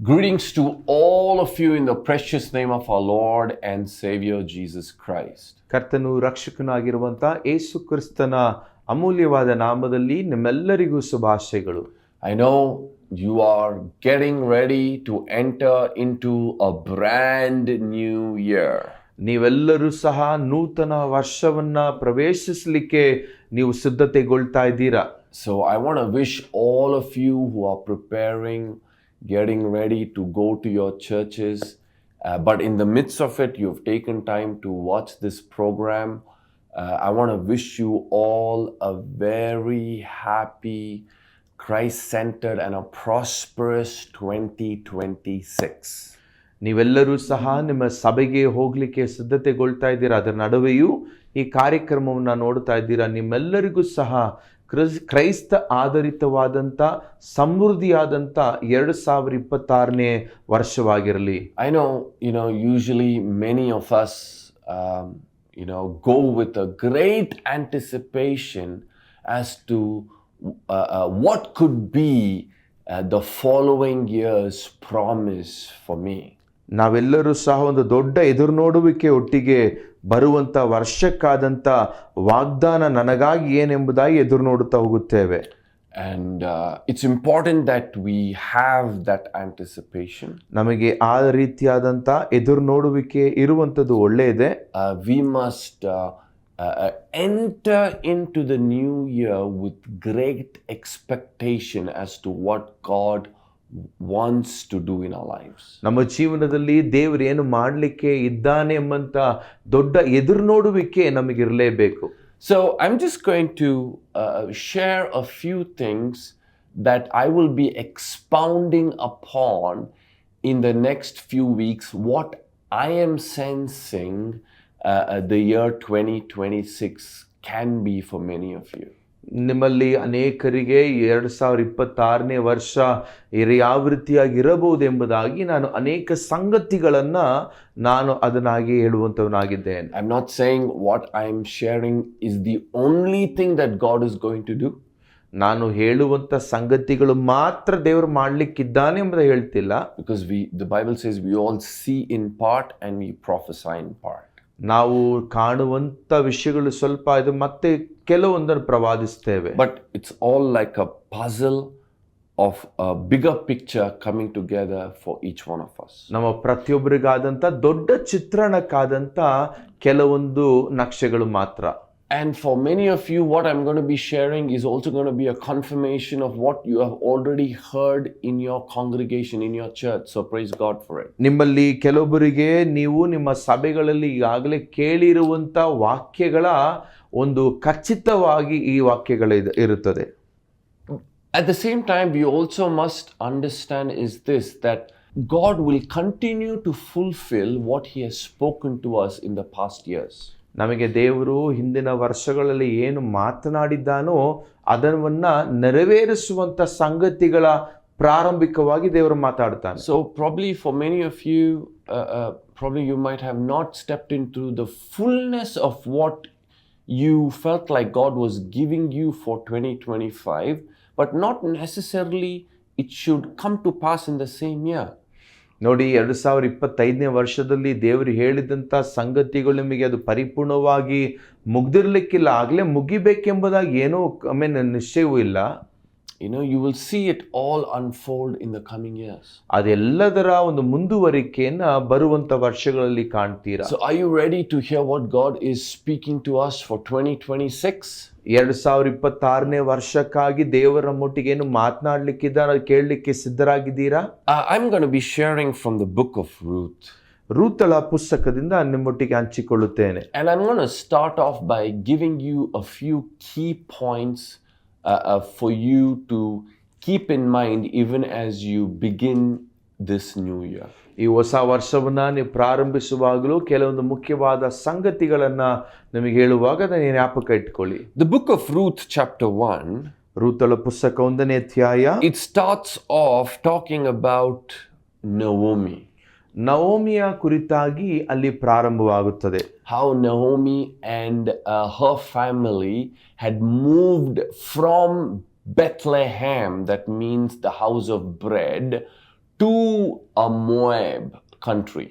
Greetings to all of you in the precious name of our Lord and Savior Jesus Christ. ಕರ್ತನು ರಕ್ಷಕನಾಗಿರುವಂತ ಯೇಸು ಕ್ರಿಸ್ತನ ಅಮೂಲ್ಯವಾದ ನಾಮದಲ್ಲಿ ನಿಮ್ಮೆಲ್ಲರಿಗೂ ಶುಭಾಶಯಗಳು. I know you are getting ready to enter into a brand new year. ನೀವೆಲ್ಲರೂ ಸಹ ನೂತನ ವರ್ಷವನ್ನ ಪ್ರವೇಶಿಸಲಿಕ್ಕೆ ನೀವು ಸಿದ್ಧತೆಗೊಳ್ತಾ ಇದ್ದೀರಾ. So I want to wish all of you who are preparing, getting ready to go to your churches, but in the midst of it, you've taken time to watch this program. I want to wish you all a very happy, Christ-centered and a prosperous 2026. ನೀವೆಲ್ಲರೂ ಸಹ ನಿಮ್ಮ ಸಭೆಗೆ ಹೋಗ್ಲಿಕ್ಕೆ ಸಿದ್ಧತೆಗೊಳ್ತಾ ಇದ್ದೀರಾ. ಅದರ ನಡುವೆಯೂ ಈ ಕಾರ್ಯಕ್ರಮವನ್ನು ನೋಡ್ತಾ ಇದ್ದೀರಾ. ನಿಮ್ಮೆಲ್ಲರಿಗೂ ಸಹ ಕ್ರೈಸ್ತ ಆಧಾರಿತವಾದಂಥ ಸಮೃದ್ಧಿಯಾದಂಥ 2026ನೇ ವರ್ಷವಾಗಿರಲಿ. I know, usually many of us, go with a great anticipation as to what could be the following year's promise for me. ನಾವೆಲ್ಲರೂ ಸಹ ಒಂದು ದೊಡ್ಡ ಎದುರು ನೋಡುವಿಕೆ ಒಟ್ಟಿಗೆ ಬರುವಂಥ ವರ್ಷಕ್ಕಾದಂಥ ವಾಗ್ದಾನ ನನಗಾಗಿ ಏನೆಂಬುದಾಗಿ ಎದುರು ನೋಡುತ್ತಾ ಹೋಗುತ್ತೇವೆ. And it's important that we have that anticipation. ನಮಗೆ ಆ ರೀತಿಯಾದಂಥ ಎದುರು ನೋಡುವಿಕೆ ಇರುವಂಥದ್ದು ಒಳ್ಳೆಯದೇ. We must enter into the new year with great expectation as to what God wants to do in our lives. ನಮ್ಮ ಜೀವನದಲ್ಲಿ ದೇವರು ಏನು ಮಾಡಲಿಕ್ಕೆ ಇದ್ದಾನೆ ಎಂಬಂತ ದೊಡ್ಡ ಎದುರು ನೋಡುವಿಕೆ ನಮಗಿರಲೇಬೇಕು. So I'm just going to share a few things that I will be expounding upon in the next few weeks, what I am sensing the year 2026 can be for many of you. ನಿಮ್ಮಲ್ಲಿ ಅನೇಕರಿಗೆ 2026ನೇ ವರ್ಷ ಯಾವ ರೀತಿಯಾಗಿ ಇರಬಹುದು ಎಂಬುದಾಗಿ ನಾನು ಅನೇಕ ಸಂಗತಿಗಳನ್ನ ಅದನ್ನಾಗಿ ಹೇಳುವಂತವನಾಗಿದ್ದೇನೆ. I'm not saying what I'm sharing is the only thing that God is going to do. ನಾನು ಹೇಳುವಂತ ಸಂಗತಿಗಳು ಮಾತ್ರ ದೇವರು ಮಾಡ್ಲಿಕ್ಕಿದ್ದಾನೆ ಎಂಬುದು ಹೇಳ್ತಿಲ್ಲ. Because the Bible says we all see in part and we prophesy in part. ನಾವು ಕಾಣುವಂತ ವಿಷಯಗಳು ಸ್ವಲ್ಪ ಇದು ಮತ್ತೆ ಕೆಲವೊಂದನ್ನು ಪ್ರವಾದಿಸ್ತೇವೆ. But it's all like a puzzle of a bigger picture coming together for each one of us. ನಮ್ಮ ಪ್ರತಿಯೊಬ್ಬರಿಗಾದಂತ ದೊಡ್ಡ ಚಿತ್ರಣಕ್ಕಾದಂತ ಕೆಲವೊಂದು ನಕ್ಷೆಗಳು ಮಾತ್ರ. And for many of you, what I'm going to be sharing is also going to be a confirmation of what you have already heard in your congregation, in your church. So praise God for it. ನಿಮ್ಮಲ್ಲಿ ಕೆಲವೊಬ್ಬರಿಗೆ ನೀವು ನಿಮ್ಮ ಸಭೆಗಳಲ್ಲಿ ಈಗಾಗಲೇ ಕೇಳಿರುವಂತ ವಾಕ್ಯಗಳ ಒಂದು ಖಚಿತವಾಗಿ ಈ ವಾಕ್ಯಗಳು ಇರುತ್ತದೆ. At the same time, we also must understand is this, that God will continue to fulfill what He has spoken to us in the past years. ನಮಗೆ ದೇವರು ಹಿಂದಿನ ವರ್ಷಗಳಲ್ಲಿ ಏನು ಮಾತನಾಡಿದ್ದಾನೋ ಅದನ್ನ ನೆರವೇರಿಸುವಂತ ಸಂಗತಿಗಳ ಪ್ರಾರಂಭಿಕವಾಗಿ ದೇವರು ಮಾತಾಡ್ತಾನೆ. So probably for many of you, probably you might have not stepped into the fullness of what you felt like God was giving you for 2025, but not necessarily it should come to pass in the same year. ನೋಡಿ, 2025ನೇ ವರ್ಷದಲ್ಲಿ ದೇವರು ಹೇಳಿದಂಥ ಸಂಗತಿಗಳು ನಿಮಗೆ ಅದು ಪರಿಪೂರ್ಣವಾಗಿ ಮುಗ್ದಿರ್ಲಿಕ್ಕಿಲ್ಲ, ಆಗಲೇ ಮುಗಿಬೇಕೆಂಬುದಾಗಿ ಏನೋ ನಿಶ್ಚಯವೂ ಇಲ್ಲ. You will see it all unfold in the coming years. ಅದೆಲ್ಲದರ ಒಂದು ಮುಂದುವರಿಕೆಯನ್ನ ಬರುವಂತ ವರ್ಷಗಳಲ್ಲಿ ಕಾಣ್ತೀರಾ. So are you ready to hear what God is speaking to us for 2026? 2026ನೇ ವರ್ಷಕ್ಕಾಗಿ ದೇವರ ನಮ್ಮೊಟ್ಟಿಗೆ ಏನು ಮಾತನಾಡಲಿಕ್ಕಿದ್ದಾರೆ ಕೇಳಲಿಕ್ಕೆ ಸಿದ್ಧರಾಗಿದ್ದೀರಾ? I'm going to be sharing from the book of Ruth. ರೂತಳ ಪುಸ್ತಕದಿಂದ ನಿಮ್ಮೊಟ್ಟಿಗೆ ಹಂಚಿಕೊಳ್ಳುತ್ತೇನೆ. And I'm going to start off by giving you a few key points for you to keep in mind even as you begin this new year. ಈ ಹೊಸ ವರ್ಷವನ್ನ ನೀವು ಪ್ರಾರಂಭಿಸುವಾಗಲೂ ಕೆಲವೊಂದು ಮುಖ್ಯವಾದ ಸಂಗತಿಗಳನ್ನ ನಿಮಗೆ ಹೇಳುವಾಗ ಅದನ್ನ ಜ್ಞಾಪಕ ಇಟ್ಕೊಳ್ಳಿ. The book of Ruth chapter 1, ರೂತಳ ಪುಸ್ತಕ 1ನೇ ಅಧ್ಯಾಯ, it starts off talking about Naomi. ನವೋಮಿಯ ಕುರಿತಾಗಿ ಅಲ್ಲಿ ಪ್ರಾರಂಭವಾಗುತ್ತದೆ. How Naomi and her family had moved from Bethlehem, that means the house of bread, to a Moab country.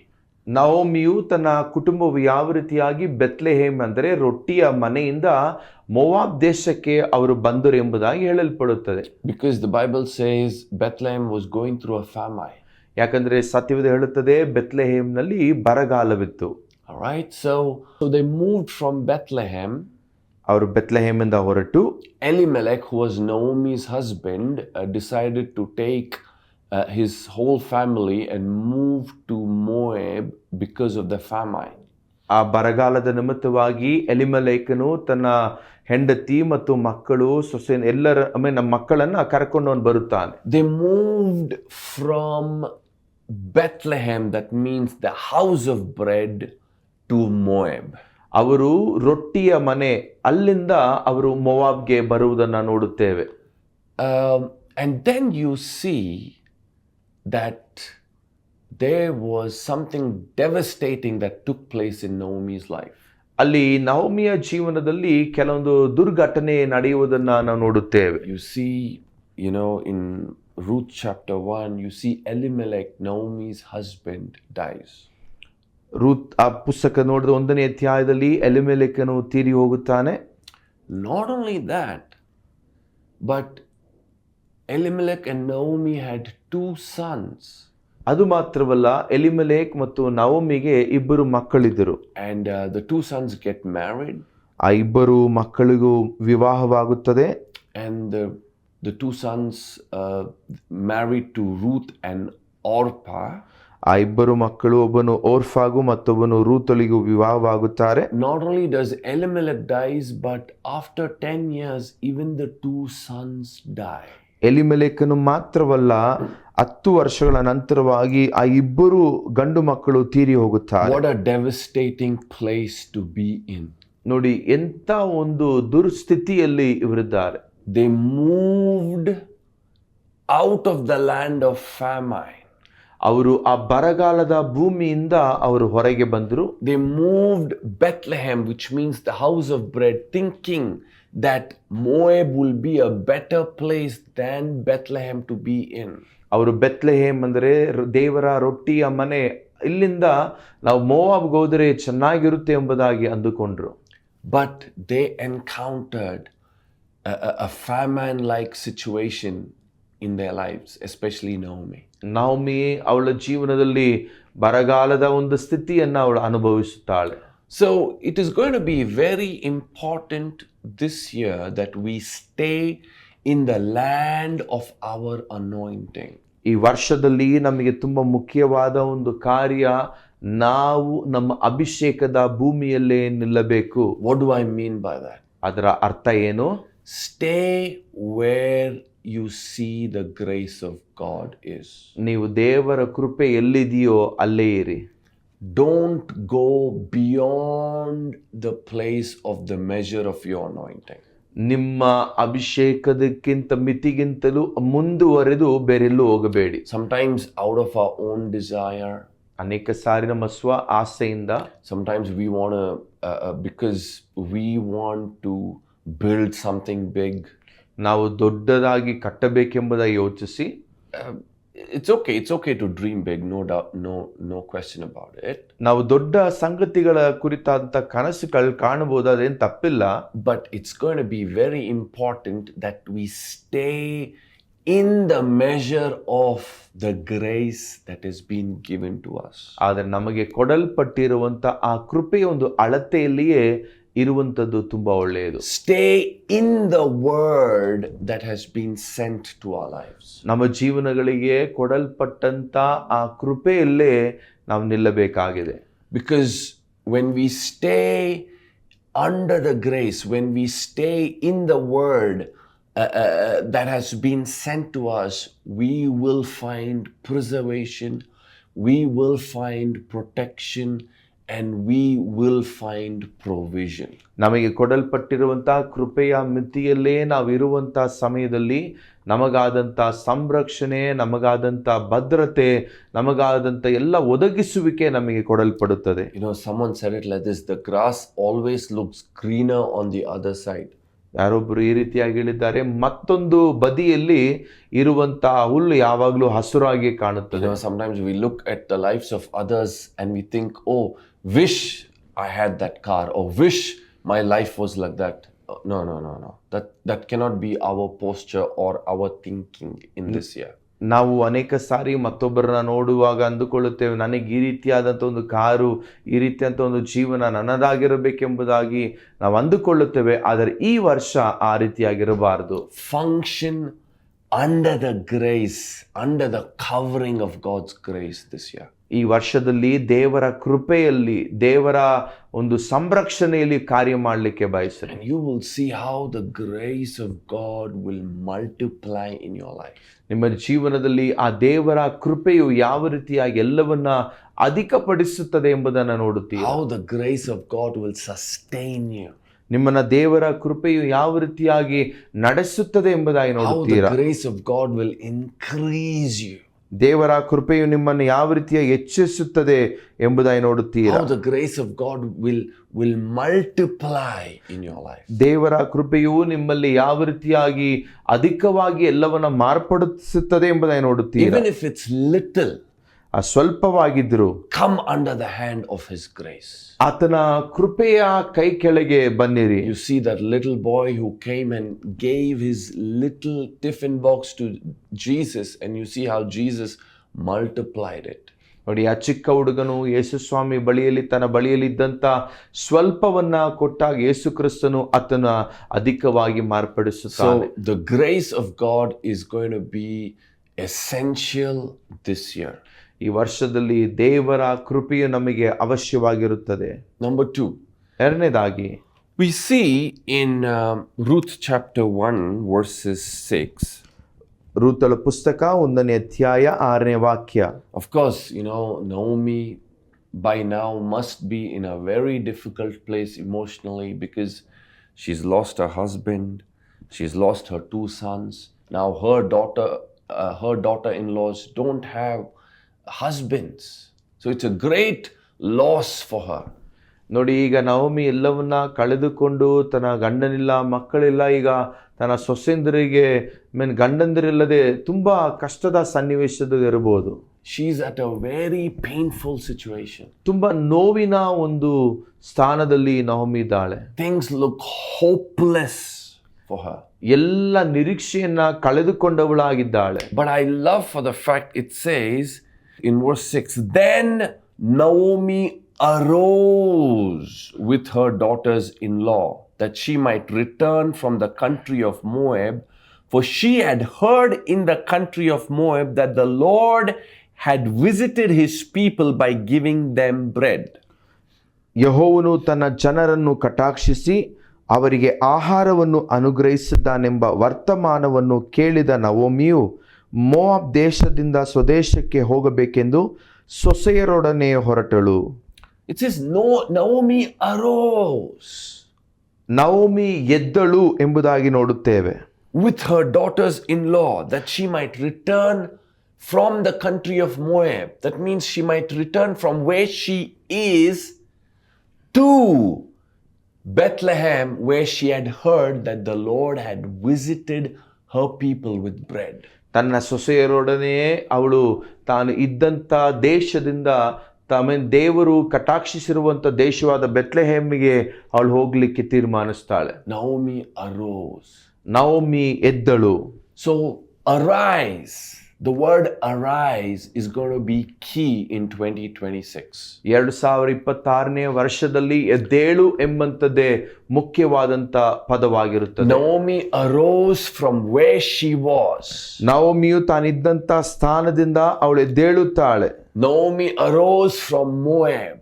ನವೋಮಿಯು ತನ್ನ ಕುಟುಂಬವು ಯಾವ ರೀತಿಯಾಗಿ ಬೆತ್ಲೆಹೇಮ್ ಅಂದರೆ ರೊಟ್ಟಿಯ ಮನೆಯಿಂದ ಮೋವಾಬ್ ದೇಶಕ್ಕೆ ಅವರು ಬಂದರು ಎಂಬುದಾಗಿ ಹೇಳಲ್ಪಡುತ್ತದೆ. Because the Bible says Bethlehem was going through a famine. ಯಾಕಂದ್ರೆ ಸತ್ಯವೇದ ಹೇಳುತ್ತದೆ ಬೆತ್ಲೆಹೇಮ್ನಲ್ಲಿ ಬರಗಾಲವಿತ್ತು. All right, so they moved from Bethlehem. ಅವರು ಬೆತ್ಲೆಹೇಮಿಂದ ಹೊರಟು Elimelech, who was Naomi's husband, decided to take his whole family and move to Moab because of the famine. ಆ ಬರಗಾಲದ ನಿಮಿತ್ತವಾಗಿ ಎಲಿಮೆಲೆಕನು ತನ್ನ ಹೆಂಡತಿ ಮತ್ತು ಮಕ್ಕಳು ಸೊಸೆ ಎಲ್ಲರ ನಮ್ಮ ಮಕ್ಕಳನ್ನ ಕರ್ಕೊಂಡು ಬರುತ್ತಾನೆ. They moved from Bethlehem, that means the house of bread, to Moab. ಅವರು ರೊಟ್ಟಿಯ ಮನೆ ಅಲ್ಲಿಂದ ಅವರು ಮೋವಾಬ್ಗೆ ಬರುವುದನ್ನು ನೋಡುತ್ತೇವೆ. And then you see that there was something devastating that took place in Naomi's life. ಅಲ್ಲಿ ನವೋಮಿಯ ಜೀವನದಲ್ಲಿ ಕೆಲವೊಂದು ದುರ್ಘಟನೆ ನಡೆಯುವುದನ್ನ ನಾವು ನೋಡುತ್ತೇವೆ. You see, in Ruth chapter 1, you see Elimelech, Naomi's husband, dies. Routh ಆ ಪುಸ್ತಕ ನೋಡಿದ 1ನೇ ಅಧ್ಯಾಯದಲ್ಲಿ ಎಲಿಮೆಲೆಕನು ತೀರಿ ಹೋಗುತ್ತಾನೆ. Not only that, but Elimelech and Naomi had 2 sons. ಅದು ಮಾತ್ರವಲ್ಲ, ಎಲಿಮೆಲೆಕ್ ಮತ್ತು ನವೋಮಿಗೆ 2 ಮಕ್ಕಳಿದ್ದರು. And the 2 sons get married. ಆ 2 ಮಕ್ಕಳಿಗೂ ವಿವಾಹವಾಗುತ್ತದೆ. And the 2 sons married to Ruth and Orpah. ಆ 2 ಮಕ್ಕಳು, ಒಬ್ಬನು ಓರ್ಫಾಗೂ ಮತ್ತೊಬ್ಬನು ರೂತಳಿಗೂ ವಿವಾಹವಾಗುತ್ತಾರೆ. Not only does Elimelech dies, but after 10 years, even the 2 sons die. ಎಲಿಮೆಲೆಕನು ಮಾತ್ರವಲ್ಲ, 10 ವರ್ಷಗಳ ನಂತರವಾಗಿ ಆ 2 ಗಂಡು ಮಕ್ಕಳು ತೀರಿ ಹೋಗುತ್ತಾರೆ. What a devastating place to be in. ನೋಡಿ, ಎಂತ ಒಂದು ದುರ್ಸ್ಥಿತಿಯಲ್ಲಿ ಇವರಿದ್ದಾರೆ. They moved out of the land of famine. ಅವರು ಆ ಬರಗಾಲದ ಭೂಮಿಯಿಂದ ಅವರು ಹೊರಗೆ ಬಂದರು. They moved Bethlehem, which means the house of bread, thinking that Moab will be a better place than Bethlehem to be in. ಅವರು ಬೆತ್ಲೆಹೇಮ್ ಅಂದರೆ ದೇವರ ರೊಟ್ಟಿಯ ಮನೆ, ಇಲ್ಲಿಂದ ನಾವು ಮೋವಾಬ್ಗೆ ಹೋದರೆ ಚೆನ್ನಾಗಿರುತ್ತೆ ಎಂಬುದಾಗಿ ಅಂದುಕೊಂಡ್ರು. But they encountered a famine-like situation in their lives, especially Naomi. Naomi ಅವಳ ಜೀವನದಲ್ಲಿ ಬರಗಾಲದ ಒಂದು ಸ್ಥಿತಿಯನ್ನು ಅವಳು ಅನುಭವಿಸುತ್ತಾಳೆ. So it is going to be very important this year that we stay in the land of our anointing. ಈ ವರ್ಷದಲ್ಲಿ ನಮಗೆ ತುಂಬಾ ಮುಖ್ಯವಾದ ಒಂದು ಕಾರ್ಯ, ನಾವು ನಮ್ಮ ಅಭಿಷೇಕದ ಭೂಮಿಯಲ್ಲೇ ನಿಲ್ಲಬೇಕು. What do I mean by that? ಅದರ ಅರ್ಥ ಏನು? Stay where you see the grace of God is. ನೀವು ದೇವರ ಕೃಪೆ ಎಲ್ಲಿದೆಯೋ ಅಲ್ಲೇ ಇರಿ. Don't go beyond the place of the measure of your anointing. ನಿಮ್ಮ ಅಭಿಷೇಕದಕ್ಕಿಂತ ಮಿತಿಗಿಂತಲೂ ಮುಂದುವರೆದು ಬೇರೆಲ್ಲೂ ಹೋಗಬೇಡಿ. Sometimes out of our own desire. ಅನೇಕ ಸಾರಿ ನಮ್ಮ ಸ್ವ ಆಸೆಯಿಂದ. Sometimes we want to, because we want to build something big. ನಾವು ದೊಡ್ಡದಾಗಿ ಕಟ್ಟಬೇಕೆಂಬುದಾಗಿ ಯೋಚಿಸಿ. It's okay to dream big, no doubt, no question about it. ನಾವು ದೊಡ್ಡ ಸಂಗತಿಗಳ ಕುರಿತಾದಂತ ಕನಸುಗಳು ಕಾಣಬಹುದು, ಅದೇನು ತಪ್ಪಿಲ್ಲ. But it's going to be very important that we stay in the measure of the grace that has been given to us. ಆದರೆ ನಮಗೆ ಕೊಡಲ್ಪಟ್ಟಿರುವಂತ ಆ ಕೃಪೆಯ ಒಂದು ಅಳತೆಯಲ್ಲಿಯೇ ಇರುವಂತದ್ದು ತುಂಬಾ ಒಳ್ಳೆಯದು. Stay in the word that has been sent to our lives. ನಮ್ಮ ಜೀವನಗಳಿಗೆ ಕೊಡಲ್ಪಟ್ಟಂತ ಆ ಕೃಪೆಯಲ್ಲೇ ನಾವು ನಿಲ್ಲಬೇಕಾಗಿದೆ. Because when we stay under the grace, when we stay in the word that has been sent to us, we will find preservation, we will find protection, and we will find provision. ನಮಗೆ ಕೊಡಲ್ಪಟ್ಟಿರುವಂತಹ ಕೃಪೆಯ ಮಿತಿಯಲ್ಲೇ ನಾವು ಇರುವಂತಹ ಸಮಯದಲ್ಲಿ ನಮಗಾದಂಥ ಸಂರಕ್ಷಣೆ, ನಮಗಾದಂಥ ಭದ್ರತೆ, ನಮಗಾದಂಥ ಎಲ್ಲ ಒದಗಿಸುವಿಕೆ ನಮಗೆ ಕೊಡಲ್ಪಡುತ್ತದೆ. Someone said it like this: the grass always looks greener on the other side. ಯಾರೊಬ್ಬರು ಈ ರೀತಿಯಾಗಿ ಹೇಳಿದ್ದಾರೆ, ಮತ್ತೊಂದು ಬದಿಯಲ್ಲಿ ಇರುವಂತಹ ಹುಲ್ಲು ಯಾವಾಗಲೂ ಹಸುರಾಗಿ ಕಾಣುತ್ತದೆ. Sometimes we look at the lives of others and we think, oh, wish I had that car, or wish my life was like that. No. That cannot be our posture or our thinking in this year. ನಾವು ಅನೇಕ ಸಾರಿ ಮತ್ತೊಬ್ಬರನ್ನ ನೋಡುವಾಗ ಅಂದುಕೊಳ್ಳುತ್ತೇವೆ, ನನಗೆ ಈ ರೀತಿಯಾದಂಥ ಒಂದು car, ಈ ರೀತಿಯಂಥ ಒಂದು ಜೀವನ ನನ್ನದಾಗಿರಬೇಕೆಂಬುದಾಗಿ ನಾವು ಅಂದುಕೊಳ್ಳುತ್ತೇವೆ. ಆದರೆ ಈ ವರ್ಷ ಆ ರೀತಿಯಾಗಿರಬಾರದು. Function under the grace, under the covering of God's grace this year. ಈ ವರ್ಷದಲ್ಲಿ ದೇವರ ಕೃಪೆಯಲ್ಲಿ, ದೇವರ ಒಂದು ಸಂರಕ್ಷಣೆಯಲ್ಲಿ ಕಾರ್ಯ ಮಾಡಲಿಕ್ಕೆ ಬಯಸಿರಿ. And you will see how the grace of God will multiply in your life. ನಿಮ್ಮ ಜೀವನದಲ್ಲಿ ಆ ದೇವರ ಕೃಪೆಯು ಯಾವ ರೀತಿಯಾಗಿ ಎಲ್ಲವನ್ನ ಅಧಿಕಪಡಿಸುತ್ತದೆ ಎಂಬುದನ್ನು ನೋಡುತ್ತೀರಿ. How the grace of God will sustain you. ನಿಮ್ಮನ್ನ ದೇವರ ಕೃಪೆಯು ಯಾವ ರೀತಿಯಾಗಿ ನಡೆಸುತ್ತದೆ ಎಂಬುದಾಗಿ ನೋಡುತ್ತೀರಾ. How the grace of God will increase you. ದೇವರ ಕೃಪೆಯು ನಿಮ್ಮನ್ನು ಯಾವ ರೀತಿಯಾಗಿ ಹೆಚ್ಚಿಸುತ್ತದೆ ಎಂಬುದಾಗಿ ನೋಡುತ್ತೀರಾ. How the grace of God will multiply in your life. ದೇವರ ಕೃಪೆಯು ನಿಮ್ಮಲ್ಲಿ ಯಾವ ರೀತಿಯಾಗಿ ಅಧಿಕವಾಗಿ ಎಲ್ಲವನ್ನ ಮಾರ್ಪಡಿಸುತ್ತದೆ ಎಂಬುದಾಗಿ ನೋಡುತ್ತೀರಾ. Even if it's little, ಸ್ವಲ್ಪವಾಗಿದ್ರು come under the hand of his grace. ಆತನ ಕೃಪೆಯ ಕೈ ಕೆಳಗೆ ಬನ್ನಿರಿ. You see that little boy who came and gave his little tiffin box to Jesus, and you see how Jesus multiplied it. ನೋಡಿ, ಆ ಚಿಕ್ಕ ಹುಡುಗನು ಯೇಸು ಸ್ವಾಮಿ ಬಳಿಯಲ್ಲಿ ತನ್ನ ಬಳಿಯಲ್ಲಿದ್ದಂಥ ಸ್ವಲ್ಪವನ್ನ ಕೊಟ್ಟಾಗ ಯೇಸು ಕ್ರಿಸ್ತನು ಆತನ ಅಧಿಕವಾಗಿ ಮಾರ್ಪಡಿಸುತ್ತಾನೆ. So the grace of God is going to be essential this year. ಈ ವರ್ಷದಲ್ಲಿ ದೇವರ ಕೃಪೆಯು ನಮಗೆ ಅವಶ್ಯವಾಗಿರುತ್ತದೆ. Number 2. ಎರಡನೇದಾಗಿ We see in Ruth chapter 1 verses 6. ರೂತಳ ಪುಸ್ತಕ 1ನೇ ಅಧ್ಯಾಯ 6ನೇ ವಾಕ್ಯ. Of course, Naomi by now must be in a very difficult place emotionally because she's lost her husband, she's lost her 2 sons. Now her daughter-in-laws don't have husbands. So it's a great loss for her. ನೋಡಿ, ಈಗ ನವಮಿ ಎಲ್ಲವನ್ನ ಕಳೆದುಕೊಂಡು ತನ್ನ ಗಂಡನಿಲ್ಲ, ಮಕ್ಕಳಿಲ್ಲ, ಈಗ ತನ್ನ ಸೊಸೆಂದರಿಗೆ ಗಂಡಂದಿರಿಲ್ಲದೆ ತುಂಬಾ ಕಷ್ಟದ ಸನ್ನಿವೇಶದಲ್ಲಿ ಇರಬಹುದು. She's at a very painful situation. ತುಂಬಾ ನೋವಿನ ಒಂದು ಸ್ಥಾನದಲ್ಲಿ ನವಮಿ ಇದ್ದಾಳೆ. Things look hopeless for her. ಎಲ್ಲ ನಿರೀಕ್ಷೆಯನ್ನ ಕಳೆದುಕೊಂಡವಳಾಗಿದ್ದಾಳೆ. But I love for the fact it says in verse 6, then Naomi arose with her daughters-in-law that she might return from the country of Moab, for she had heard in the country of Moab that the Lord had visited his people by giving them bread. ಯೆಹೋವನು ತನ್ನ ಜನರನ್ನು ಕಟಾಕ್ಷಿಸಿ ಅವರಿಗೆ ಆಹಾರವನ್ನು ಅನುಗ್ರಹಿಸಿದ್ದಾನೆಂಬ ವರ್ತಮಾನವನ್ನು ಕೇಳಿದ ನವೋಮಿಯು Moab ದೇಶದಿಂದ ಸ್ವದೇಶಕ್ಕೆ ಹೋಗಬೇಕೆಂದು ಸೊಸೆಯರೊಡನೆ ಹೊರಟಳು. It says Naomi arose. Naomi ಎದ್ದಳು ಎಂಬುದಾಗಿ ನೋಡುತ್ತೇವೆ. With her daughters-in-law that she might return from the country of Moab. That means she might return from where she is to Bethlehem, where she had heard that the Lord had visited her people with bread. ತನ್ನ ಸೊಸೆಯರೊಡನೆ ಅವಳು ತಾನು ಇದ್ದಂಥ ದೇಶದಿಂದ ದೇವರು ಕಟಾಕ್ಷಿಸಿರುವಂಥ ದೇಶವಾದ ಬೆತ್ಲೆಹೇಮಿಗೆ ಅವಳು ಹೋಗ್ಲಿಕ್ಕೆ ತೀರ್ಮಾನಿಸ್ತಾಳೆ. Naomi arose. ನವೋಮಿ ಎದ್ದಳು. So arise. The word arise is going to be key in 2026. 2026ನೇ ವರ್ಷದಲ್ಲಿ ಎದ್ದೇಳು ಎಂಬಂತದ್ದೇ ಮುಖ್ಯವಾದಂತ ಪದವಾಗಿರುತ್ತದೆ. Naomi arose from where she was. ನವೋಮಿಯು ತಾನಿದ್ದಂತ ಸ್ಥಾನದಿಂದ ಅವಳು ಎದ್ದೇಳುತ್ತಾಳೆ. Naomi arose from Moab.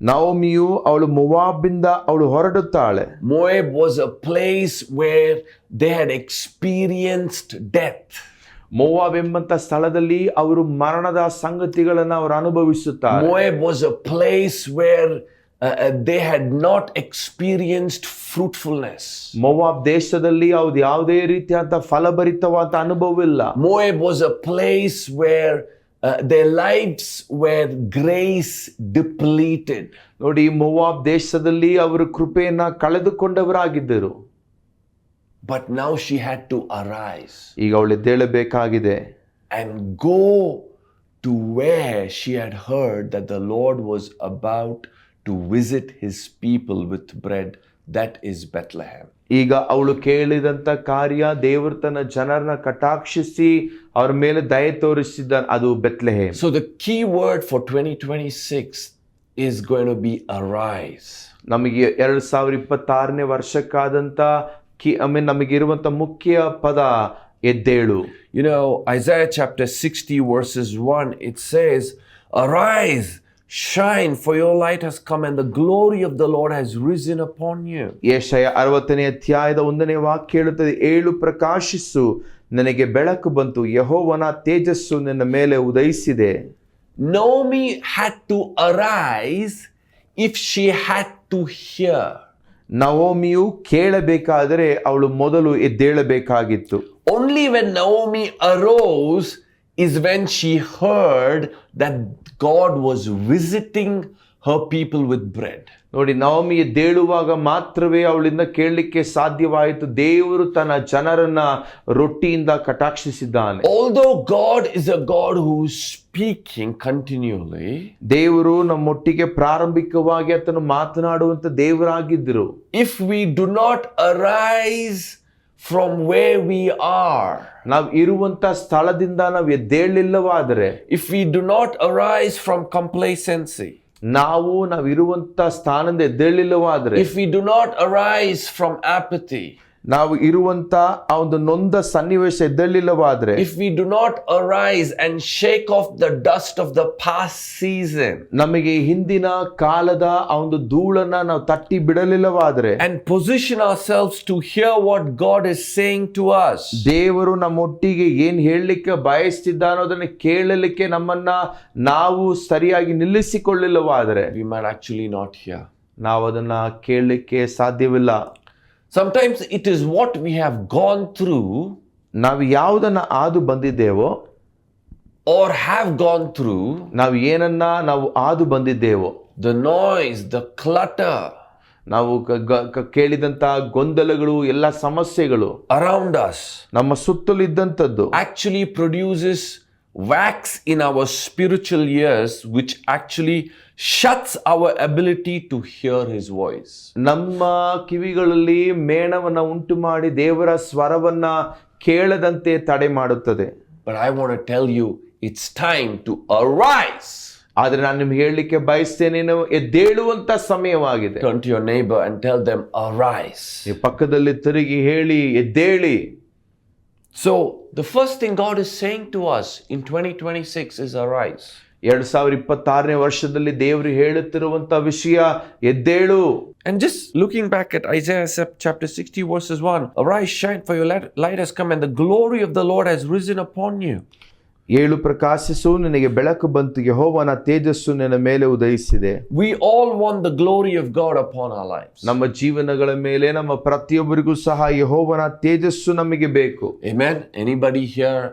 ನವೋಮಿಯು ಅವಳು ಮೋವಾಬಿಂದ ಅವಳು ಹೊರಡುತ್ತಾಳೆ. Moab was a place where they had experienced death. Moab ಎಂಬಂತ ಸ್ಥಳದಲ್ಲಿ ಅವರು ಮರಣದ ಸಂಗತಿಗಳನ್ನು ಅವರು ಅನುಭವಿಸುತ್ತಾರೆ. Moab was a place where they had not experienced fruitfulness. Moab ದೇಶದಲ್ಲಿ ಅವ್ರು ಯಾವುದೇ ರೀತಿಯಾದ ಫಲಭರಿತವಾದ ಅನುಭವವಿಲ್ಲ. Moab was a place where their lives were grace depleted. ನೋಡಿ, ಮೋವಾಬ್ ದೇಶದಲ್ಲಿ ಅವರು ಕೃಪೆಯನ್ನ ಕಳೆದುಕೊಂಡವರಾಗಿದ್ದರು. But now she had to arise ಈಗ ಅವಳು ಎದ್ದೇಳಬೇಕಾಗಿದೆ and go to where she had heard that the Lord was about to visit his people with bread. That is Bethlehem. ಈಗ ಅವಳು ಕೇಳಿದಂತ ಕಾರ್ಯ ದೇವರು ತನ್ನ ಜನರನ್ನ ಕಟಾಕ್ಷಿಸಿ ಅವ್ರ ಮೇಲೆ ದಯೆ ತೋರಿಸಿದ್ದ, ಅದು Bethlehem. So the key word for 2026 is going to be arise. ನಮಗೆ 2026ನೇ ವರ್ಷಕ್ಕಾದಂತ ನಮಗಿರುವಂತ ಮುಖ್ಯ ಪದ ಎದ್ದೇಳು. You know, Isaiah chapter 60 verses 1, it says, arise, shine, for your light has come and the glory of the Lord has risen upon you. ಯೆಶಯ 60ನೇ ಅಧ್ಯಾಯದ 1ನೇ ವಾಕ್ಯ ಹೇಳುತ್ತದೆ, ಏಳು ಪ್ರಕಾಶಿಸು, ನನಗೆ ಬೆಳಕು ಬಂತು, ಯೆಹೋವನ ತೇಜಸ್ಸು ನಿನ್ನ ಮೇಲೆ ಉದಯಿಸಿದೆ. Naomi had to arise if she had to hear. ನವೋಮಿಯು ಕೇಳಬೇಕಾದರೆ ಅವಳು ಮೊದಲು ಎದ್ದೇಳಬೇಕಾಗಿತ್ತು. Only when Naomi arose is when she heard that God was visiting her people with bread. ನೋಡಿ, ನವೋಮಿ ಎದ್ದೇಳುವಾಗ ಮಾತ್ರವೇ ಅವಳಿಂದ ಕೇಳಲಿಕ್ಕೆ ಸಾಧ್ಯವಾಯಿತು, ದೇವರು ತನ್ನ ಜನರನ್ನ ರೊಟ್ಟಿಯಿಂದ ಕಟಾಕ್ಷಿಸಿದ್ದಾನೆ. Although God is a God who is speaking continually, ದೇವರು ನಮ್ಮೊಟ್ಟಿಗೆ ಪ್ರಾರಂಭಿಕವಾಗಿ ಆತನು ಮಾತನಾಡುವಂತ ದೇವರಾಗಿದ್ದರು. if we do not arise from where we are, ನಾವು ಇರುವಂತ ಸ್ಥಳದಿಂದ ನಾವು ಎದ್ದೇಳಲಿಲ್ಲವಾದರೆ, if we do not arise from complacency, ನಾವು ಇರುವಂತ ಸ್ಥಾನದಿಂದ ಎದ್ದೇಳಲಿಲ್ಲವಾದರೆ, if we do not arise from apathy, ನಾವು ಇರುವಂತ ಆ ಒಂದು ನೊಂದ ಸನ್ನಿವೇಶ ಎದ್ದೇಳಲಿಲ್ಲವಾದರೆ, if we do not arise and shake off the dust of the past season, ನಮಗೆ ಹಿಂದಿನ ಕಾಲದ ಆ ಒಂದು ಧೂಳನ್ನ ನಾವು ತಟ್ಟಿ ಬಿಡಲಿಲ್ಲವಾದರೆ, and position ourselves to hear what God is saying to us, ದೇವರು ನಮ್ಮೊಟ್ಟಿಗೆ ಏನ್ ಹೇಳಲಿಕ್ಕೆ ಬಯಸ್ತಿದ್ದಾನೋ ಅದನ್ನ ಕೇಳಲಿಕ್ಕೆ ನಮ್ಮನ್ನ ನಾವು ಸರಿಯಾಗಿ ನಿಲ್ಲಿಸಿಕೊಳ್ಳಿಲ್ಲವಾದರೆ, we might actually not hear. ನಾವು ಅದನ್ನ ಕೇಳಲಿಕ್ಕೆ ಸಾಧ್ಯವಿಲ್ಲ. Sometimes it is what we have gone through, ನಾವು ಯಾವುದನ್ನ ಆದು ಬಂದಿದ್ದೇವೋ or have gone through, ನಾವು ಏನನ್ನ ನಾವು ಆದು ಬಂದಿದ್ದೇವೋ, the noise, the clutter ನಾವು ಕೇಳಿದಂತ ಗೊಂದಲಗಳು, ಎಲ್ಲ ಸಮಸ್ಯೆಗಳು around us ನಮ್ಮ ಸುತ್ತಲೂ ಇದ್ದಂಥದ್ದು actually produces wax in our spiritual ears, which actually shuts our ability to hear his voice. ನಮ್ಮ ಕಿವಿಗಳಲ್ಲಿ ಮೇಣವನ್ನ ಉಂಟು ಮಾಡಿ ದೇವರ ಸ್ವರವನ್ನ ಕೇಳದಂತೆ ತಡೆ ಮಾಡುತ್ತದೆ. But I want to tell you, it's time to arise. ಆದ್ರೆ ನಾನು ನಿಮ್ಗೆ ಹೇಳಲಿಕ್ಕೆ ಬಯಸ್ತೇನೆ, ನೀವು ಎದ್ದೇಳುವಂತ ಸಮಯವಾಗಿದೆ. Turn to your neighbor and tell them, arise. ನೀವು ಪಕ್ಕದಲ್ಲಿ ತಿರುಗಿ ಹೇಳಿ, ಎದ್ದೇಳಿ. So the first thing God is saying to us in 2026 is arise. 2026ನೇ ವರ್ಷದಲ್ಲಿ ದೇವರು ಹೇಳುತ್ತಿರುವಂತ ವಿಷಯ ಎದ್ದೇಳು. And just looking back at Isaiah chapter 60 verses 1, arise, shine, for your light has come and the glory of the Lord has risen upon you. ಏಳು ಪ್ರಕಾಶಿಸು, ನಿನಗೆ ಬೆಳಕು ಬಂತು, ಯೆಹೋವನ ತೇಜಸ್ಸು ನಿನ್ನ ಮೇಲೆ ಉದಯಿಸಿದೆ. We all want the glory of God upon our lives. ನಮ್ಮ ಜೀವನಗಳ ಮೇಲೆ, ನಮ್ಮ ಪ್ರತಿಯೊಬ್ಬರಿಗೂ ಸಹ ಯೆಹೋವನ ತೇಜಸ್ಸು ನಮಗೆ ಬೇಕು. Amen. Anybody here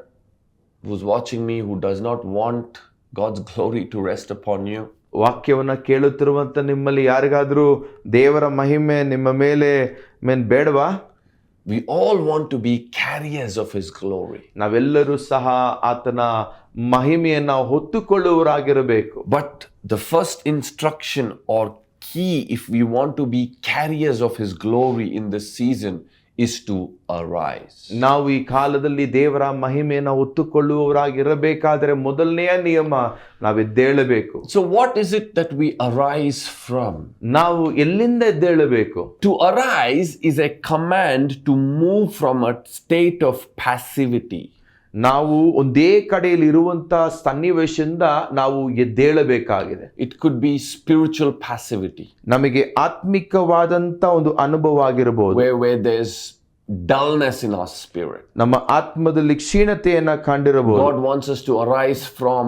who's watching me who does not want God's glory to rest upon you? ವಾಕ್ಯವನ್ನ ಕೇಳುತ್ತಿರುವಂತ ನಿಮ್ಮಲ್ಲಿ ಯಾರಿಗಾದ್ರೂ ದೇವರ ಮಹಿಮೆ ನಿಮ್ಮ ಮೇಲೆ ಬೇಡವಾ? We all want to be carriers of his glory. ನಾವೆಲ್ಲರೂ ಸಹ ಆತನ ಮಹಿಮೆಯನ್ನ ಹೊತ್ತುಕೊಳ್ಳುವವರಾಗಿರಬೇಕು. But the first instruction or key, if we want to be carriers of his glory in this season, is to arise. ನಾವು ಈ ಕಾಲದಲ್ಲಿ ದೇವರ ಮಹಿಮೆಯನ್ನು ಹೊತ್ತುಕೊಳ್ಳುವವರಾಗಿರಬೇಕಾದರೆ ಮೊದಲನೆಯ ನಿಯಮ, ನಾವೆದ್ದೇಳಬೇಕು. So what is it that we arise from? ನಾವು ಎಲ್ಲಿಂದ ಎದ್ದೇಳಬೇಕು? To arise is a command to move from a state of passivity. ನಾವು ಒಂದೇ ಕಡೆಯಲ್ಲಿ ಇರುವಂತ ಸನ್ನಿವೇಶದಿಂದ ನಾವು ಎದ್ದೇಳಬೇಕಾಗಿದೆ. It could be spiritual passivity. ನಮಗೆ ಆತ್ಮಿಕವಾದಂತ ಒಂದು ಅನುಭವ ಆಗಿರಬಹುದು, where there's dullness in our spirit. ನಮ್ಮ ಆತ್ಮದಲ್ಲಿ ಕ್ಷೀಣತೆಯನ್ನ ಕಂಡಿರಬಹುದು. God wants us to arise from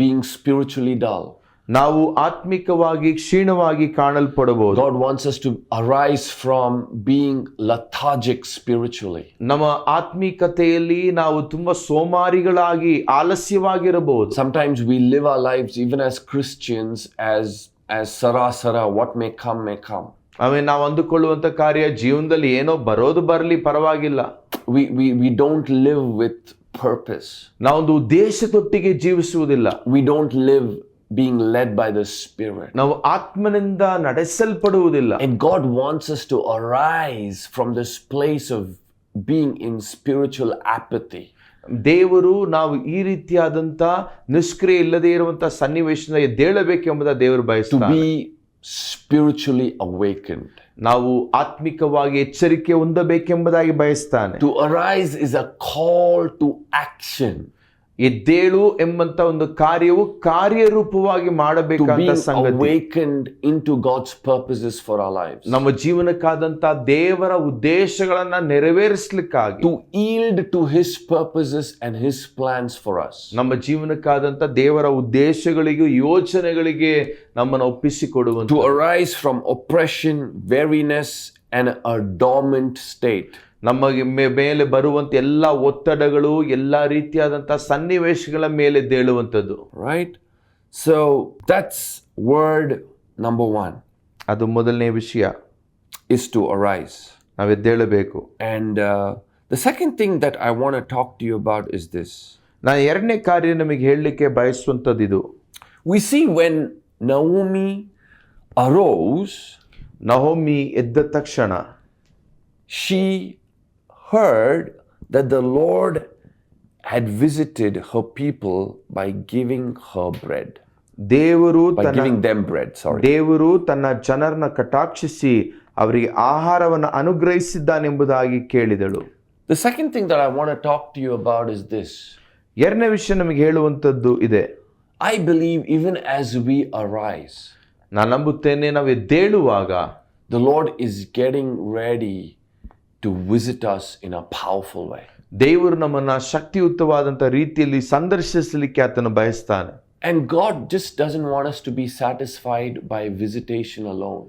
being spiritually dull. ನಾವು ಆತ್ಮಿಕವಾಗಿ ಕ್ಷೀಣವಾಗಿ ಕಾಣಲ್ಪಡಬಹುದು. God wants us to arise from being lethargic spiritually. ನಮ್ಮ ಆತ್ಮಿಕತೆಯಲ್ಲಿ ನಾವು ತುಂಬಾ ಸೋಮಾರಿಗಳಾಗಿ ಆಲಸ್ಯವಾಗಿರಬಹುದು. Sometimes we live our lives even as Christians as sarasara, what may come may come. ಆಮೇಲೆ ನಾವು ಅಂದುಕೊಳ್ಳುವಂತ ಕಾರ್ಯ ಜೀವನದಲ್ಲಿ ಏನೋ ಬರೋದು ಬರಲಿ ಪರವಾಗಿಲ್ಲ. We don't live with purpose. ನಾವೊಂದು ಉದ್ದೇಶದೊಟ್ಟಿಗೆ ಜೀವಿಸುವುದಿಲ್ಲ. We don't live being led by the Spirit. ನಾವು ಆತ್ಮನಿಂದ ನಡೆಸಲ್ಪಡುವುದಿಲ್ಲ. And God wants us to arise from this place of being in spiritual apathy. ದೇವರು ನಾವು ಈ ರೀತಿಯಾದಂತ ನಿಷ್ಕ್ರಿಯ ಇಲ್ಲದೆ ಇರುವಂತ ಸನ್ನಿವೇಶದಿಂದ ಎದ್ದೇಳಬೇಕೆಂಬುದ ದೇವರು To ಬಯಸ್ತಾನೆ. be spiritually awakened. ನಾವು ಆತ್ಮಿಕವಾಗಿ ಎಚ್ಚರಿಕೆ ಹೊಂದಬೇಕೆಂಬುದಾಗಿ ಬಯಸ್ತಾನೆ. To arise is a call to action. ಎದ್ದೇಳು ಎಂಬಂತ ಒಂದು ಕಾರ್ಯವು ಕಾರ್ಯರೂಪವಾಗಿ To ಮಾಡಬೇಕಂತ being ಸಂಗತಿ. awakened into God's purposes for our lives. ನಮ್ಮ ಜೀವನಕ್ಕಾದಂತ ದೇವರ ಉದ್ದೇಶಗಳನ್ನ ನೆರವೇರಿಸಲಿಕ್ಕಾಗಿ, To yield to His purposes and His plans for us. ನಮ್ಮ ಜೀವನಕ್ಕಾದಂತ ದೇವರ ಉದ್ದೇಶಗಳಿಗೂ ಯೋಜನೆಗಳಿಗೆ ನಮ್ಮನ್ನು ಒಪ್ಪಿಸಿಕೊಡುವಂತ, To arise from oppression, weariness, and a dormant state. ನಮಗೆ ಮೇಲೆ ಬರುವಂತ ಎಲ್ಲ ಒತ್ತಡಗಳು, ಎಲ್ಲ ರೀತಿಯಾದಂತಹ ಸನ್ನಿವೇಶಗಳ ಮೇಲೆ ದೇಳುವಂಥದ್ದು. Right? So that's word number 1, ಅದು ಮೊದಲನೇ ವಿಷಯ, is to arise. ನಾವು ಎದ್ದೇಳಬೇಕು. And the second thing that I want to talk to you about is this. ನಾನು ಎರಡನೇ ಕಾರ್ಯ ನಮಗೆ ಹೇಳಲಿಕ್ಕೆ ಬಯಸುವಂಥದ್ದು ಇದು. We see when Naomi arose, ನಹೋಮಿ ಎದ್ದ ತಕ್ಷಣ she heard that the Lord had visited her people by giving her bread. ದೇವರು By giving them bread, sorry. ದೇವರು ತನ್ನ ಜನರನ್ನ ಕಟಾಕ್ಷಿಸಿ ಅವರಿಗೆ ಆಹಾರವನ್ನು ಅನುಗ್ರಹಿಸಿದ್ದಾನೆಂಬುದಾಗಿ ಕೇಳಿದಳು. The second thing that I want to talk to you about is this. ಎರಡನೇ ವಿಷಯ ನಮಗೆ ಹೇಳುವಂಥದ್ದು ಇದೆ. I believe even as we arise, ನಾನು ನಂಬುತ್ತೇನೆ ನಾವು ಎದ್ದೇಳುವಾಗ the Lord is getting ready to visit us in a powerful way. ದೇವರು ನಮ್ಮನ್ನ ಶಕ್ತಿಯುತವಾದಂಥ ರೀತಿಯಲ್ಲಿ ಸಂದರ್ಶಿಸಲಿಕ್ಕೆ ಆತನು ಬಯಸ್ತಾನೆ. And God just doesn't want us to be satisfied by visitation alone.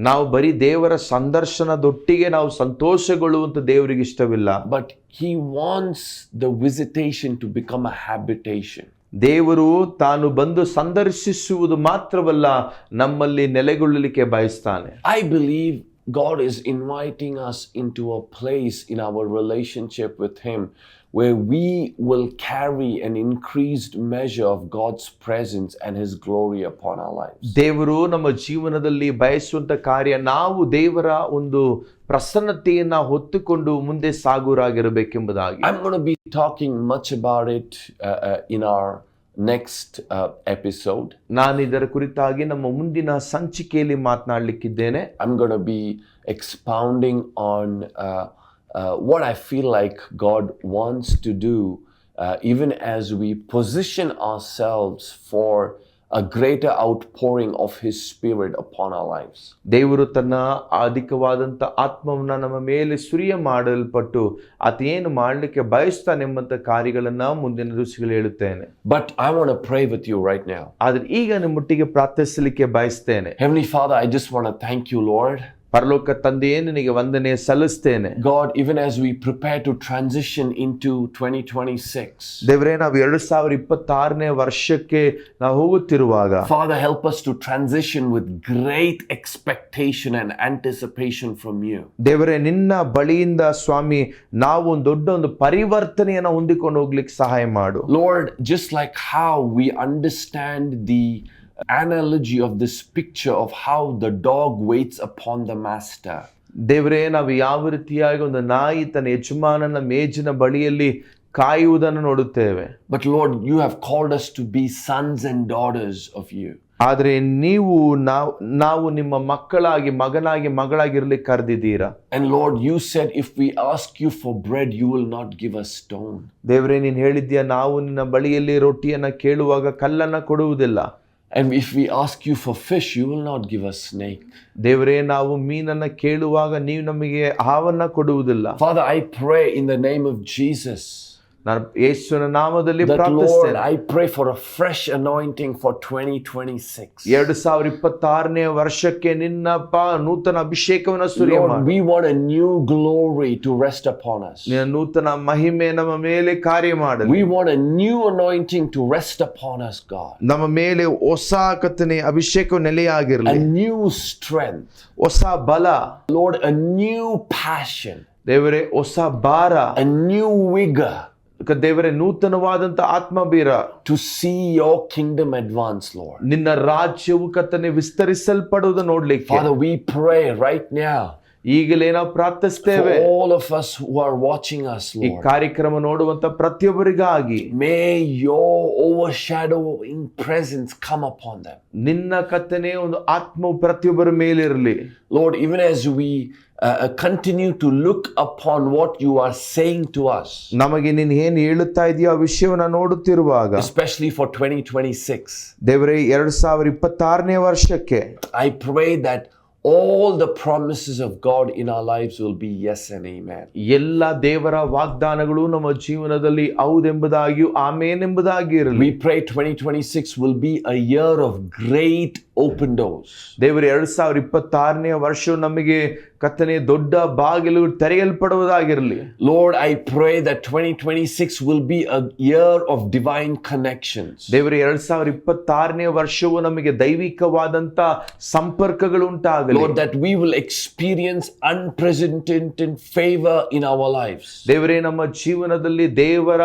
ನಾವು ಬರೀ ದೇವರ ಸಂದರ್ಶನದೊಟ್ಟಿಗೆ ನಾವು ಸಂತೋಷಗೊಳ್ಳುವಂತ ದೇವರಿಗೆ ಇಷ್ಟವಿಲ್ಲ. But He wants the visitation to become a habitation. ದೇವರು ತಾನು ಬಂದು ಸಂದರ್ಶಿಸುವುದು ಮಾತ್ರವಲ್ಲ, ನಮ್ಮಲ್ಲಿ ನೆಲೆಗೊಳ್ಳಲಿಕ್ಕೆ ಬಯಸ್ತಾನೆ. I believe God is inviting us into a place in our relationship with Him where we will carry an increased measure of God's presence and His glory upon our lives. ದೇವರು ನಮ್ಮ ಜೀವನದಲ್ಲಿ ಬಯಸುವಂತ ಕಾರ್ಯ, ನಾವು ದೇವರ ಒಂದು ಪ್ರಸನ್ನತೆಯನ್ನ ಹೊತ್ತುಕೊಂಡು ಮುಂದೆ ಸಾಗುರಾಗಿರಬೇಕೆಂಬುದಾಗಿ. I'm going to be talking much about it in our next episode. ನಾನು ಇದರ ಕುರಿತಾಗಿ ನಮ್ಮ ಮುಂದಿನ ಸಂಚಿಕೆಯಲ್ಲಿ ಮಾತನಾಡಲಿಕ್ಕಿದ್ದೇನೆ. I'm going to be expounding on what I feel like God wants to do even as we position ourselves for a greater outpouring of His Spirit upon our lives. ದೇವರು ತನ್ನ ಅಧಿಕವಾದಂಥ ಆತ್ಮವನ್ನ ನಮ್ಮ ಮೇಲೆ ಸುರಿಯ ಮಾಡಲ್ಪಟ್ಟು ಆತ ಏನು ಮಾಡಲಿಕ್ಕೆ ಬಯಸ್ತಾನೆಂಬಂತ ಕಾರ್ಯಗಳನ್ನ ಮುಂದಿನ ದಿವಸಗಳು ಹೇಳುತ್ತೇನೆ. But I want to pray with you right now. ಆದ್ರೆ ಈಗ ನಿಮ್ಮೊಟ್ಟಿಗೆ ಪ್ರಾರ್ಥಿಸಲಿಕ್ಕೆ ಬಯಸ್ತೇನೆ. Heavenly Father, I just want to thank you, Lord. ಪರಲೋಕ ತಂದೆಯೇ, ನಿನಗೆ ವಂದನೆ ಸಲ್ಲಿಸ್ತೇನೆ. God, even as we prepare to transition into 2026. ದೇವರೇ, ನಾವು 2026ನೇ ವರ್ಷಕ್ಕೆ ನಾವು ಹೋಗುತ್ತಿರುವಾಗ, Father, help us to transition with great expectation and anticipation from you. ದೇವರೇ, ನಿನ್ನ ಬಳಿಯಿಂದ ಸ್ವಾಮಿ ನಾವು ಒಂದು ದೊಡ್ಡ ಒಂದು ಪರಿವರ್ತನೆಯನ್ನು ಹೊಂದಿಕೊಂಡು ಹೋಗ್ಲಿಕ್ಕೆ ಸಹಾಯ ಮಾಡು. Lord, just like how we understand the analogy of this picture of how the dog waits upon the master. ದೇವರೇ, ನಾವು ಯಾವ ರೀತಿಯಾಗಿ ಒಂದು ನಾಯಿ ತನ್ನ ಯಜಮಾನನ ಮೇಜಿನ ಬಳಿಯಲ್ಲಿ ಕಾಯುವುದನ್ನು ನೋಡುತ್ತೇವೆ. But Lord, you have called us to be sons and daughters of you. ಆದರೆ ನಾವು ನಿಮ್ಮ ಮಗನಾಗಿ ಮಗಳಾಗಿರ್ಲಿಕ್ಕೆ ಕರೆದಿದ್ದೀರಾ. And Lord, you said if we ask you for bread, you will not give us stone. ದೇವರೇ, ನೀನು ಹೇಳಿದ್ಯಾ, ನಾವು ನಿನ್ನ ಬಳಿಯಲ್ಲಿ ರೊಟ್ಟಿಯನ್ನ ಕೇಳುವಾಗ ಕಲ್ಲನ್ನ ಕೊಡುವುದಿಲ್ಲ. And if we ask you for fish, you will not give us snake. ದೇವರೇ, ನಾವು ಮೀನನ್ನ ಕೇಳುವಾಗ ನೀವು ನಮಗೆ ಹಾವನ್ನ ಕೊಡುವುದಿಲ್ಲ. Father, I pray in the name of Jesus. ನಾನು ಯೇಸುವಿನ ನಾಮದಲ್ಲಿ That Lord, ಪ್ರಾರ್ಥಿಸ್ತೇನೆ. I pray for a fresh anointing for 2026. 2026ನೇ ವರ್ಷಕ್ಕೆ ನಿನ್ನಪ್ಪ ನೂತನ ಅಭಿಷೇಕವನ್ನು ಸುರಿಯ Lord, ಮಾಡು. we want a new glory to rest upon us. ನಿನ್ನ ನೂತನ ಮಹಿಮೆ ನಮ್ಮ ಮೇಲೆ ಕಾರ್ಯ ಮಾಡಲಿ. We want a new anointing to rest upon us, God. ನಮ್ಮ ಮೇಲೆ ಹೊಸ ಕತ್ತನೆ ಅಭಿಷೇಕ ನೆಲೆಯಾಗಿರಲಿ. A new strength. ಹೊಸ ಬಲ. Lord, a new passion. ದೇವರೇ ಹೊಸ ಭಾರ. A new vigor. ದೇವರೇ ನೂತನವಾದಂತ ಆತ್ಮಬೀರ. To see your kingdom advance, Lord. ನಿನ್ನ ರಾಜ್ಯವು ಕತ್ತನೆ ವಿಸ್ತರಿಸಲ್ಪಡುವುದು ನೋಡ್ಲಿಕ್ಕೆ. Father, we pray right now. ಈಗಲೇ ನಾವು ಪ್ರಾರ್ಥಿಸ್ತೇವೆ. For all of us who are watching us, ಈ Lord. ಕಾರ್ಯಕ್ರಮ ನೋಡುವಂತ ಪ್ರತಿಯೊಬ್ಬರಿಗಾಗಿ May your overshadowing presence come upon them. ನಿನ್ನ ಕತ್ತನೆ ಒಂದು ಆತ್ಮವು ಪ್ರತಿಯೊಬ್ಬರ ಮೇಲಿರಲಿ. Lord, even as we continue to look upon what you are saying to us, ನಮಗೆ ನೀನು ಏನು ಹೇಳುತ್ತಾ ಇದೆಯೋ ಆ ವಿಷಯವನ್ನು ನೋಡುತ್ತಿರುವಾಗ, especially for 2026, ದೇವರೇ 2026ನೇ ವರ್ಷಕ್ಕೆ I pray that all the promises of God in our lives will be yes and amen. ಎಲ್ಲ ದೇವರ ವಾಗ್ದಾನಗಳು ನಮ್ಮ ಜೀವನದಲ್ಲಿ ಹೌದೆಂಬುದಾಗಿಯೂ ಆಮೇನ್ ಎಂಬುದಾಗಿ ಇರಲಿ. We pray 2026 will be a year of great open doors. ದೇವರು 2026ನೇ ವರ್ಷವು ನಮಗೆ ಕತ್ತನೆ ದೊಡ್ಡ ಬಾಗಿಲು ತೆರೆಯಲ್ಪಡುವುದಾಗಿರಲಿ. Lord, I pray that 2026 will be a year of divine connections. ದೇವರು 2026ನೇ ವರ್ಷವು ನಮಗೆ ದೈವಿಕವಾದಂತ ಸಂಪರ್ಕಗಳು ಉಂಟಾಗಲಿ. Lord, that we will experience unprecedented favor in our lives. ದೇವರೇ ನಮ್ಮ ಜೀವನದಲ್ಲಿ ದೇವರ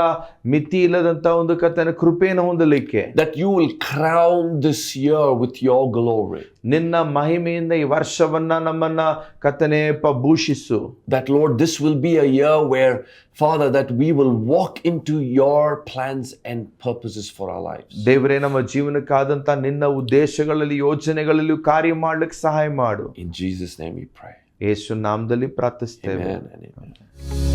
ಮಿತಿ ಇಲ್ಲದಂತ ಒಂದು ಕರ್ತನ ಕೃಪೆಯನ್ನು ಹೊಂದಲಿಕ್ಕೆ, that you will crown this year with your glory. ನಿನ್ನ ಮಹಿಮೆಯಿಂದ ಈ ವರ್ಷವನ್ನ ನಮ್ಮನ್ನ ಕರ್ತನೆ ಭೂಷಿಸು. That Lord, this will be a year where, Father, that we will walk into your plans and purposes for our lives. ದೇವರೇ ನಮ್ಮ ಜೀವನಕ್ಕಾದಂತ ನಿನ್ನ ಉದ್ದೇಶಗಳಲ್ಲಿ ಯೋಜನೆಗಳಲ್ಲಿ ಕಾರ್ಯ ಮಾಡ್ಲಿಕ್ಕೆ ಸಹಾಯ ಮಾಡು. In Jesus' name we pray. ಯೇಸು ನಾಮದಲ್ಲಿ ಪ್ರಾರ್ಥಿಸ್ತೇವೆ. Amen and amen.